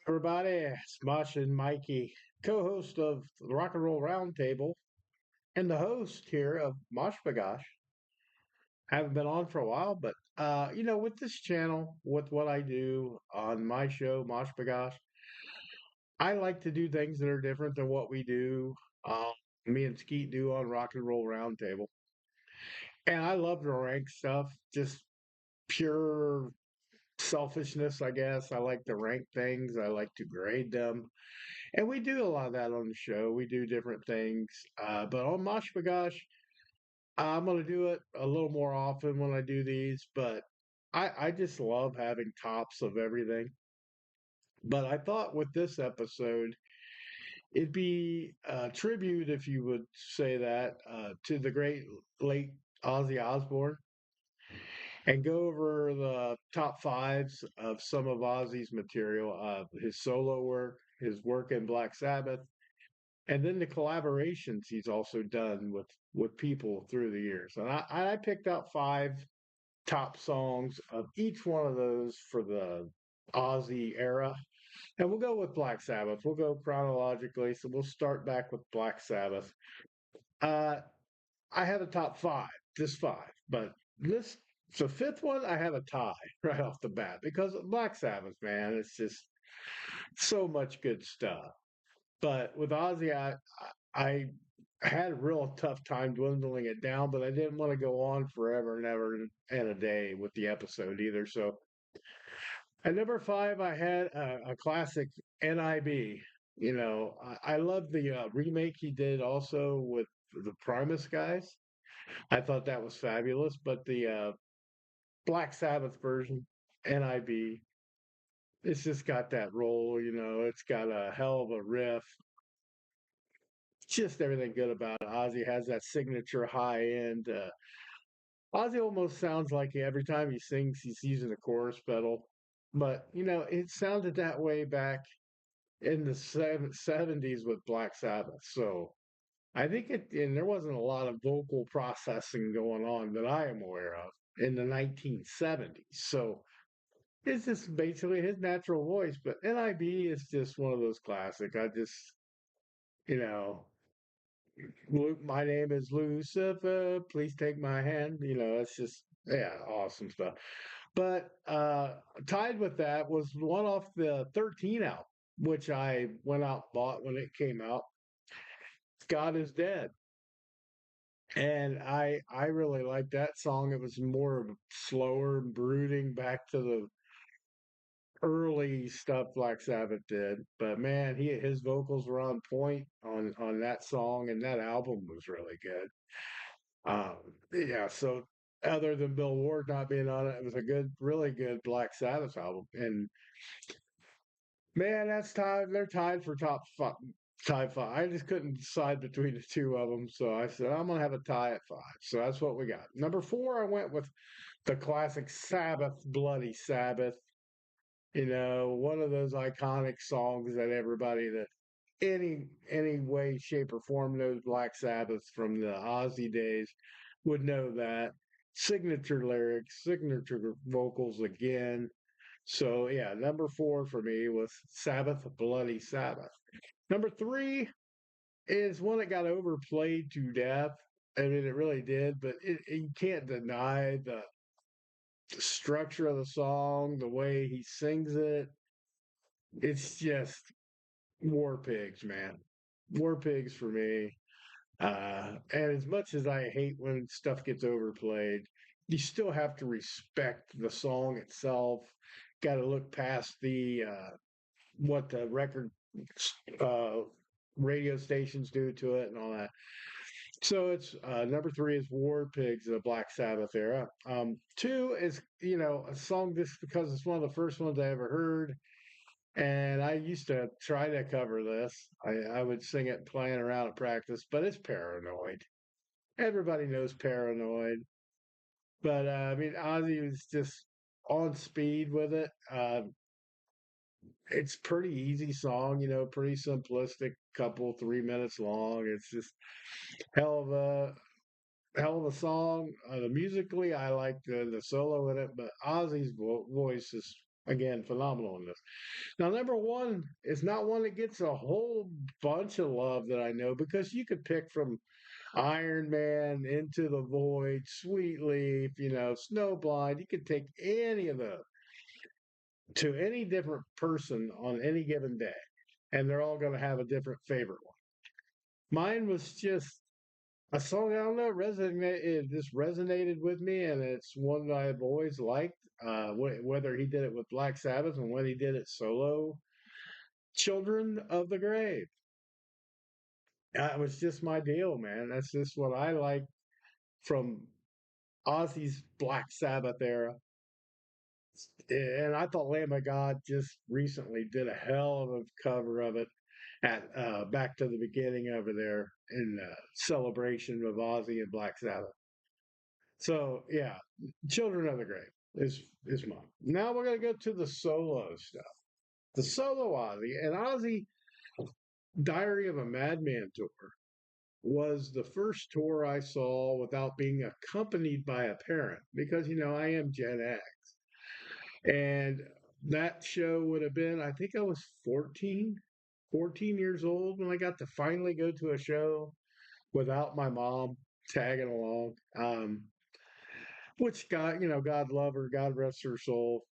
Everybody, it's Mosh and Mikey, co-host of the Rock and Roll Roundtable, and the host here of Mosh Bagosh. Haven't been on for a while, but with this channel, with what I do on my show, Mosh Bagosh, I like to do things that are different than what we do. Uh, Me and Skeet do on Rock and Roll Roundtable, and I love to rank stuff. Just pure selfishness, I guess. I like to rank things. I like to grade them. And we do a lot of that on the show. We do different things. But on Mosh Bagosh, I'm going to do it a little more often when I do these. But I just love having tops of everything. But I thought with this episode, it'd be a tribute, if you would say that, to the great late Ozzy Osbourne and go over the top fives of some of Ozzy's material, his solo work, his work in Black Sabbath, and then the collaborations he's also done with people through the years. And I picked out five top songs of each one of those for the Ozzy era. And we'll go with Black Sabbath. We'll go chronologically. So we'll start back with Black Sabbath. Uh, I have a top five, just five. But this, so fifth one, I have a tie right off the bat because Black Sabbath, man, it's just so much good stuff. But with Ozzy, I had a real tough time dwindling it down, but I didn't want to go on forever and ever and a day with the episode either. So at number five, I had a classic NIB. I love the remake he did also with the Primus guys. I thought that was fabulous. But the Black Sabbath version, NIB, it's just got that roll. It's got a hell of a riff, just everything good about it. Ozzy has that signature high end. Ozzy almost sounds like every time he sings, he's using a chorus pedal. But, it sounded that way back in the 70s with Black Sabbath. So I think and there wasn't a lot of vocal processing going on that I am aware of in the 1970s. So it's just basically his natural voice. But NIB is just one of those classic. You know, My name is Lucifer. Please take my hand. It's just, yeah, awesome stuff. But tied with that was one off the 13 album, which I went out and bought when it came out. God is Dead. And I really liked that song. It was more of a slower, brooding back to the early stuff Black Sabbath did. But man, his vocals were on point on that song, and that album was really good. Um, yeah, so other than Bill Ward not being on it, it was a good, really good Black Sabbath album. And man, that's tied. They're tied for tie five. I just couldn't decide between the two of them, so I said I'm gonna have a tie at five. So that's what we got. Number four, I went with the classic Sabbath, Bloody Sabbath. One of those iconic songs that everybody that any way, shape, or form knows Black Sabbath from the Ozzy days would know that. Signature lyrics, signature vocals again. So yeah, number four for me was Sabbath, Bloody Sabbath. Number three is one that got overplayed to death. I mean, it really did, but you can't deny the structure of the song, the way he sings it. It's just War Pigs, man. War Pigs for me. And as much as I hate when stuff gets overplayed, you still have to respect the song itself. Got to look past the what the record uh, radio stations do to it and all that. So it's number three is War Pigs, the Black Sabbath era. Two is a song just because it's one of the first ones I ever heard. And I used to try to cover this. I would sing it playing around at practice, but it's Paranoid. Everybody knows Paranoid. But I mean, Ozzy was just on speed with it. It's pretty easy song, pretty simplistic, couple 3 minutes long. It's just hell of a hell of a song. Musically, I like the solo in it, but Ozzy's voice is Again, phenomenal in this. Now, number one is not one that gets a whole bunch of love that I know because you could pick from Iron Man, Into the Void, Sweet Leaf, Snowblind. You could take any of those to any different person on any given day, and they're all going to have a different favorite one. Mine was just a song, I don't know, it just resonated with me, and it's one that I've always liked, whether he did it with Black Sabbath and when he did it solo. Children of the Grave. It was just my deal, man. That's just what I like from Ozzy's Black Sabbath era. And I thought Lamb of God just recently did a hell of a cover of it at Back to the Beginning over there in celebration of Ozzy and Black Sabbath. So yeah, Children of the Grave is mine. Now we're gonna go to the solo stuff. The solo Ozzy and Ozzy Diary of a Madman tour was the first tour I saw without being accompanied by a parent because I am Gen X. And that show would have been, I think I was 14 years old when I got to finally go to a show without my mom tagging along. Which God love her, God rest her soul.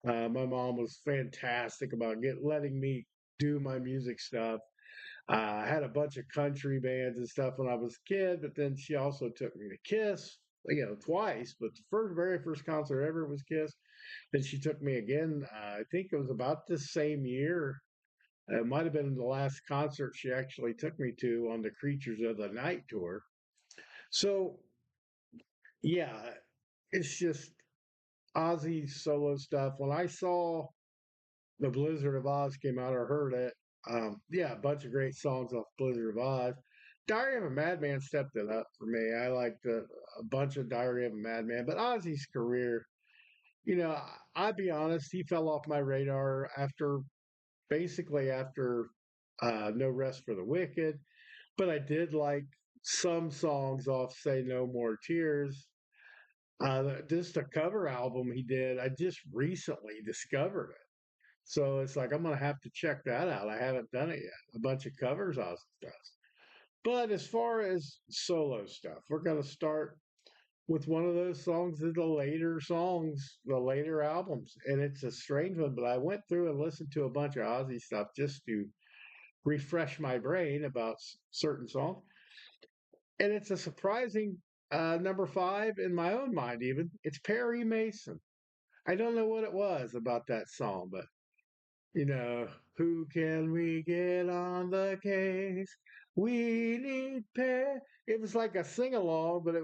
My mom was fantastic about letting me do my music stuff. I had a bunch of country bands and stuff when I was a kid, but then she also took me to Kiss, twice. But the very first concert ever was Kiss. Then she took me again. I think it was about the same year. It might have been the last concert she actually took me to on the Creatures of the Night tour. So yeah, it's just Ozzy solo stuff. When I saw the Blizzard of Oz came out or heard it, yeah, a bunch of great songs off Blizzard of Oz. Diary of a Madman stepped it up for me. I liked a bunch of Diary of a Madman, but Ozzy's career, I'll be honest, he fell off my radar after No Rest for the Wicked. But I did like some songs off Say No More Tears. Just a cover album he did, I just recently discovered it. So it's like I'm gonna have to check that out. I haven't done it yet. A bunch of covers Ozzy does. But as far as solo stuff, we're gonna start with one of those songs of the later albums. And it's a strange one, but I went through and listened to a bunch of Ozzy stuff just to refresh my brain about certain songs. And it's a surprising number five in my own mind, even. It's Perry Mason. I don't know what it was about that song, but you know, who can we get on the case? We need Perry. It was like a sing along, but the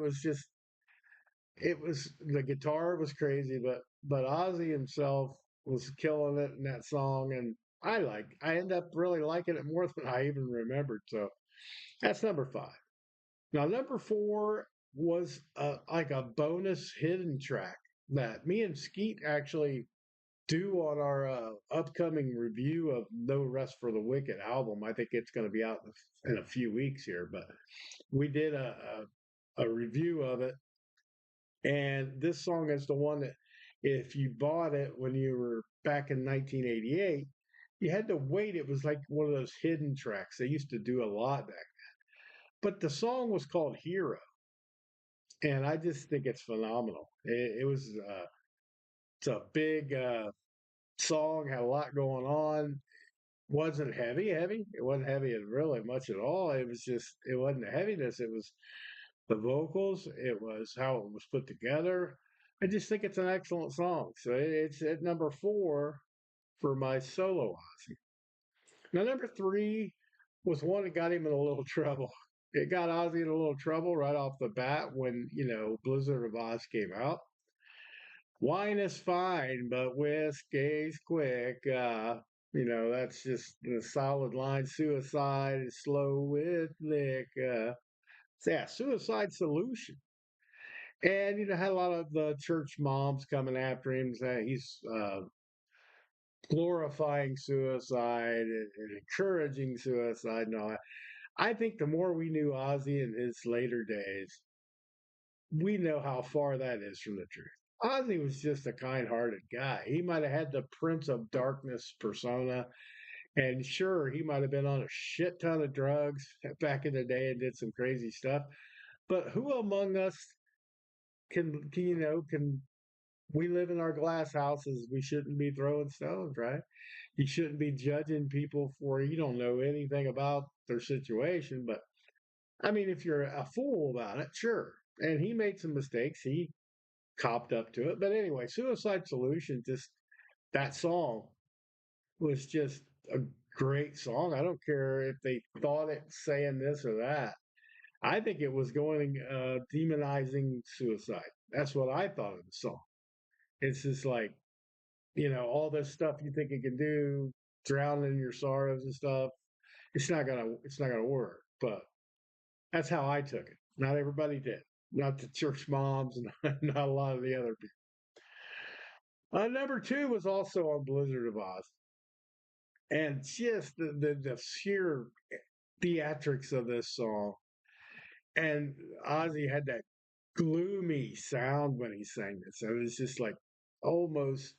guitar was crazy, but Ozzy himself was killing it in that song, and I end up really liking it more than I even remembered. So that's number five. Now number four was like a bonus hidden track that me and Skeet actually do on our upcoming review of No Rest for the Wicked album. I think it's going to be out in a few weeks here, but we did a review of it. And this song is the one that, if you bought it when you were back in 1988, you had to wait. It was like one of those hidden tracks. They used to do a lot back. But the song was called Hero. And I just think it's phenomenal. It's a big song, had a lot going on. Wasn't heavy. It wasn't heavy really much at all. It wasn't the heaviness. It was the vocals. It was how it was put together. I just think it's an excellent song. So it's at number four for my solo Ozzy. Now, number three was one that got him in a little trouble. It got Ozzy in a little trouble right off the bat when, Blizzard of Oz came out. Wine is fine, but whiskey's quick. That's just a solid line. Suicide is slow with liquor. So yeah, suicide solution. And had a lot of the church moms coming after him, saying he's glorifying suicide and encouraging suicide and all that. I think the more we knew Ozzy in his later days, we know how far that is from the truth. Ozzy was just a kind-hearted guy. He might have had the Prince of Darkness persona, and sure, he might have been on a shit ton of drugs back in the day and did some crazy stuff. But who among us can we live in our glass houses? We shouldn't be throwing stones, right? You shouldn't be judging people for you don't know anything about their situation. But I mean, if you're a fool about it, sure. And he made some mistakes. He copped up to it. But anyway, Suicide Solution, just that song was just a great song. I don't care if they thought it saying this or that. I think it was going demonizing suicide. That's what I thought of the song. It's just like, all this stuff you think you can do, drowning in your sorrows and stuff. It's not gonna work. But that's how I took it. Not everybody did. Not the church moms and not a lot of the other people. Number two was also on Blizzard of Oz, and just the sheer theatrics of this song. And Ozzy had that gloomy sound when he sang this. So it was just like almost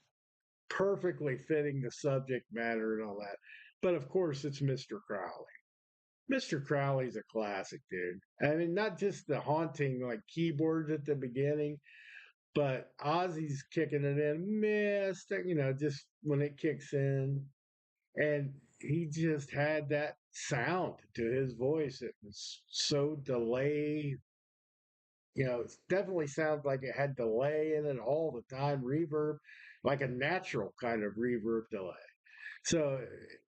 perfectly fitting the subject matter and all that. But of course, it's Mr. Crowley. Mr. Crowley's a classic, dude. I mean, not just the haunting like keyboards at the beginning, but Ozzy's kicking it in, just when it kicks in. And he just had that sound to his voice. It was so delay. It definitely sounds like it had delay in it all the time, reverb, like a natural kind of reverb delay. So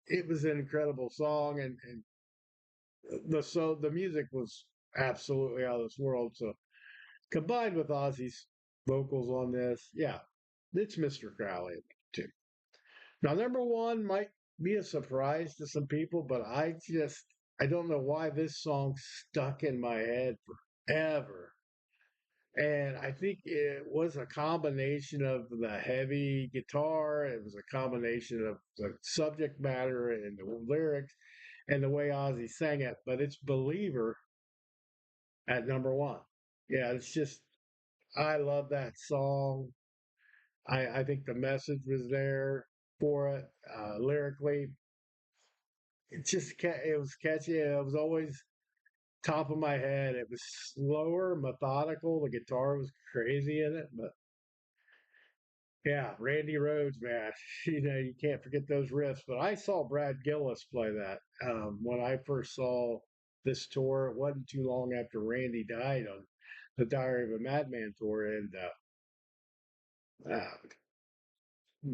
it was an incredible song, and the music was absolutely out of this world. So combined with Ozzy's vocals on this, yeah, it's Mr. Crowley too. Now, number one might be a surprise to some people, but I don't know why this song stuck in my head forever. And I think it was a combination of the heavy guitar, it was a combination of the subject matter and the lyrics and the way Ozzy sang it, but it's Believer at number one. Yeah, it's just, I love that song. I think the message was there for it. Lyrically, it was catchy. It was always top of my head. It was slower, methodical. The guitar was crazy in it, but yeah, Randy Rhoads, man. You can't forget those riffs. But I saw Brad Gillis play that when I first saw this tour. It wasn't too long after Randy died on the Diary of a Madman tour, and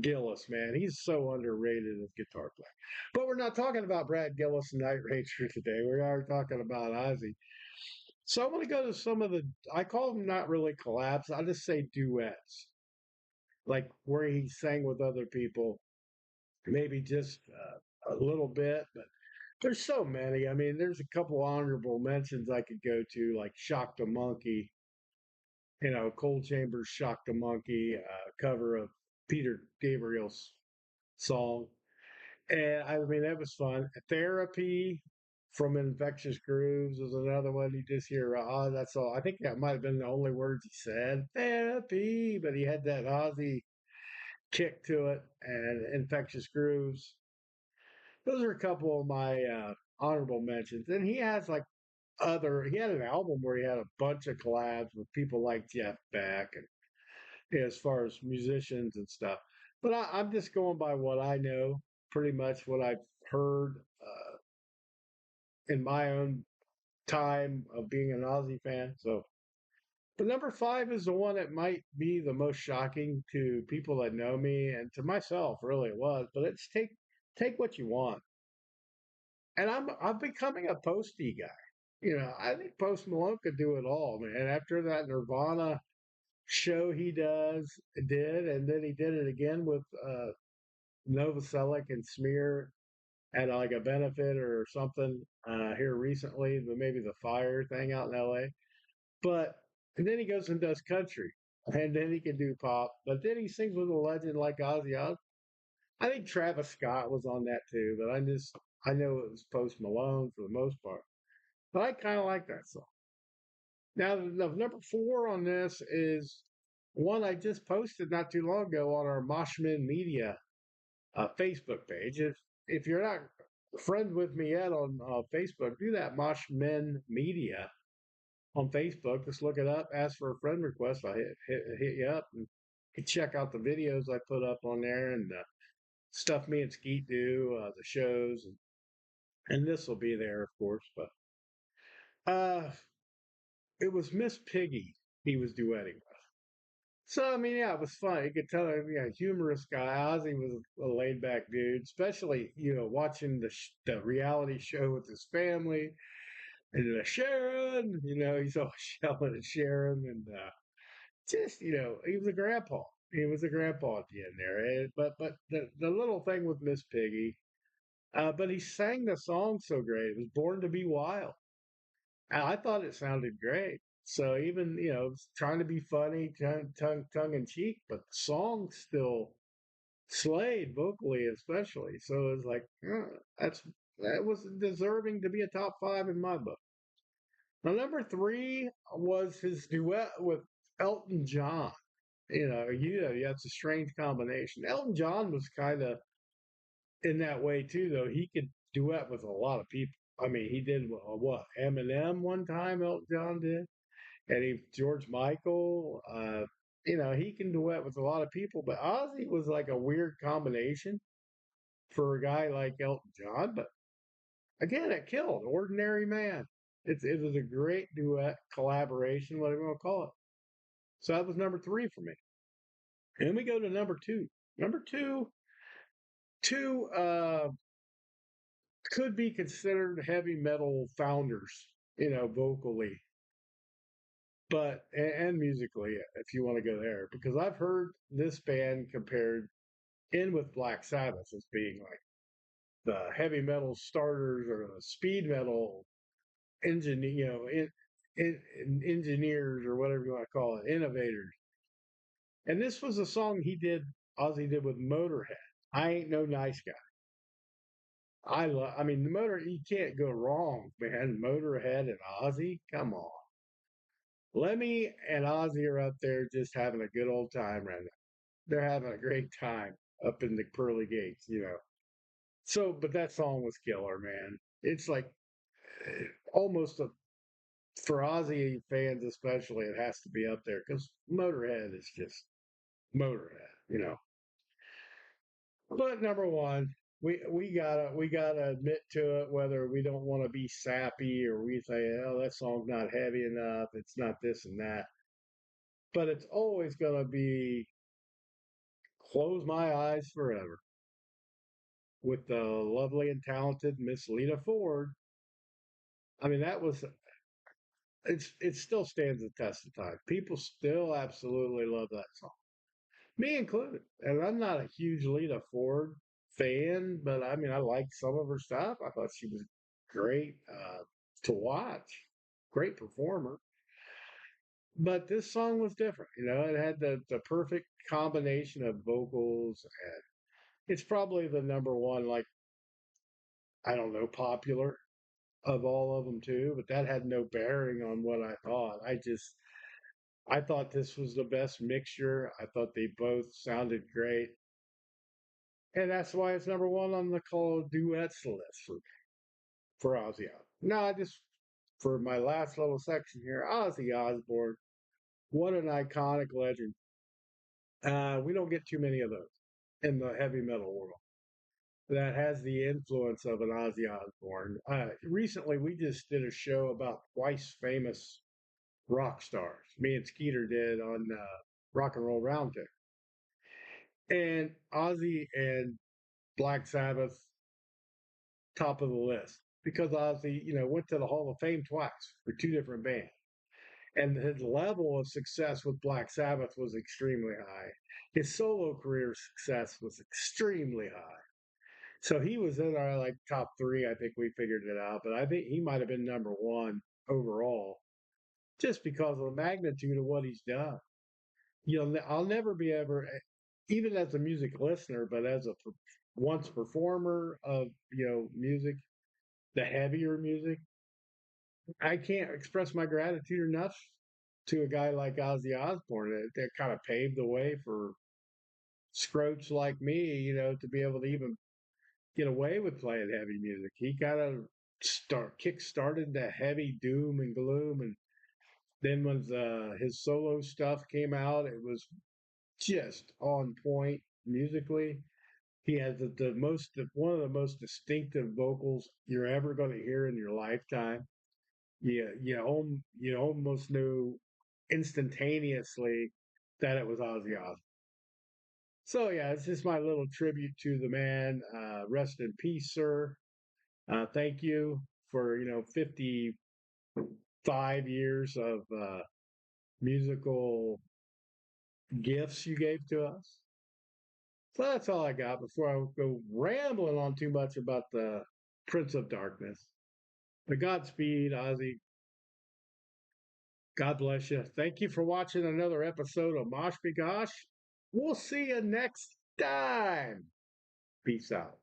Gillis, man, he's so underrated as guitar player. But we're not talking about Brad Gillis and Night Ranger today. We are talking about Ozzy. So I want to go to some of I call them not really collabs. I just say duets, like where he sang with other people, maybe just a little bit, but there's so many. I mean, there's a couple honorable mentions I could go to, like Shock the Monkey, Cold Chambers Shock the Monkey, cover of Peter Gabriel's song. And I mean, that was fun. Therapy from Infectious Grooves was another one. You just hear, that's all. I think that might have been the only words he said, therapy, but he had that Ozzy kick to it and Infectious Grooves. Those are a couple of my honorable mentions. And he had an album where he had a bunch of collabs with people like Jeff Beck and as far as musicians and stuff. But I'm just going by what I know, pretty much what I've heard in my own time of being an Aussie fan. So, but number five is the one that might be the most shocking to people that know me and to myself. Really, it was. But it's take what you want, and I'm becoming a Posty guy. I think Post Malone could do it all, man. After that Nirvana show he did, and then he did it again with Novoselic and Smear at like a benefit or something here recently, maybe the fire thing out in LA. But and then he goes and does country, and then he can do pop. But then he sings with a legend like Ozzy Osbourne. I think Travis Scott was on that too, but I know it was Post Malone for the most part. But I kind of like that song. Now, the number four on this is one I just posted not too long ago on our Moshman Media Facebook page. If you're not friend with me yet on Facebook, do that Moshman Media on Facebook. Just look it up, ask for a friend request. I hit you up and you can check out the videos I put up on there and stuff me and Skeet do, the shows, and this will be there, of course. But uh, it was Miss Piggy he was duetting with. So I mean, yeah, it was fun. You could tell, yeah, humorous guy. Ozzy was a laid back dude, especially watching the reality show with his family and Sharon. He's always yelling at Sharon, and just he was a grandpa. He was a grandpa at the end there. But the little thing with Miss Piggy, but he sang the song so great. It was Born to Be Wild. I thought it sounded great. So even trying to be funny, tongue in cheek, but the song still slayed vocally, especially. So it was like that was deserving to be a top five in my book. Now number three was his duet with Elton John. That's a strange combination. Elton John was kind of in that way too, though. He could duet with a lot of people. I mean, he did what Eminem one time. Elton John did, and George Michael. He can duet with a lot of people. But Ozzy was like a weird combination for a guy like Elton John. But again, it killed Ordinary Man. It was a great duet collaboration, whatever you want to call it. So that was number three for me. And then we go to number two. Number two could be considered heavy metal founders, vocally, but and musically, if you want to go there, because I've heard this band compared in with Black Sabbath as being like the heavy metal starters or the speed metal engineer, engineers or whatever you want to call it, innovators. And this was a song Ozzy did with Motorhead. I ain't no nice guy. I mean, the motor, you can't go wrong, man. Motorhead and Ozzy, come on. Lemmy and Ozzy are up there just having a good old time right now. They're having a great time up in the pearly gates. So, but that song was killer, man. It's like almost for Ozzy fans, especially, it has to be up there because Motorhead is just Motorhead. But number one, we gotta admit to it, whether we don't want to be sappy or we say, oh, that song's not heavy enough, it's not this and that. But it's always gonna be Close My Eyes Forever with the lovely and talented Miss Lita Ford. I mean, it still stands the test of time. People still absolutely love that song. Me included. And I'm not a huge Lita Ford fan, but I mean, I liked some of her stuff. I thought she was great to watch, great performer. But this song was different. It had the perfect combination of vocals, and it's probably the number one, like, I don't know, popular of all of them, too. But that had no bearing on what I thought. I thought this was the best mixture. I thought they both sounded great. And that's why it's number one on the call duets list for Ozzy Osbourne. Now, for my last little section here, Ozzy Osbourne, what an iconic legend. We don't get too many of those in the heavy metal world that has the influence of an Ozzy Osbourne. Recently, we just did a show about twice famous rock stars. Me and Skeeter did on Rock and Roll Roundtable. And Ozzy and Black Sabbath top of the list because Ozzy, went to the Hall of Fame twice for two different bands. And his level of success with Black Sabbath was extremely high. His solo career success was extremely high. So he was in our like top three. I think we figured it out, but I think he might have been number one overall just because of the magnitude of what he's done. I'll never be ever, even as a music listener, but as a once performer of music, the heavier music, I can't express my gratitude enough to a guy like Ozzy Osbourne that kind of paved the way for scroats like me, to be able to even get away with playing heavy music. He kind of kick started the heavy doom and gloom, and then when his solo stuff came out, it was just on point musically. He has the most one of the most distinctive vocals you're ever going to hear in your lifetime. You almost knew instantaneously that it was Ozzy Osbourne. So yeah, it's just my little tribute to the man. Rest in peace, sir. Thank you for 55 years of musical gifts you gave to us. So that's all I got before I go rambling on too much about the Prince of Darkness. But Godspeed, Ozzy. God bless you. Thank you for watching another episode of Mosh Gosh. We'll see you next time. Peace out.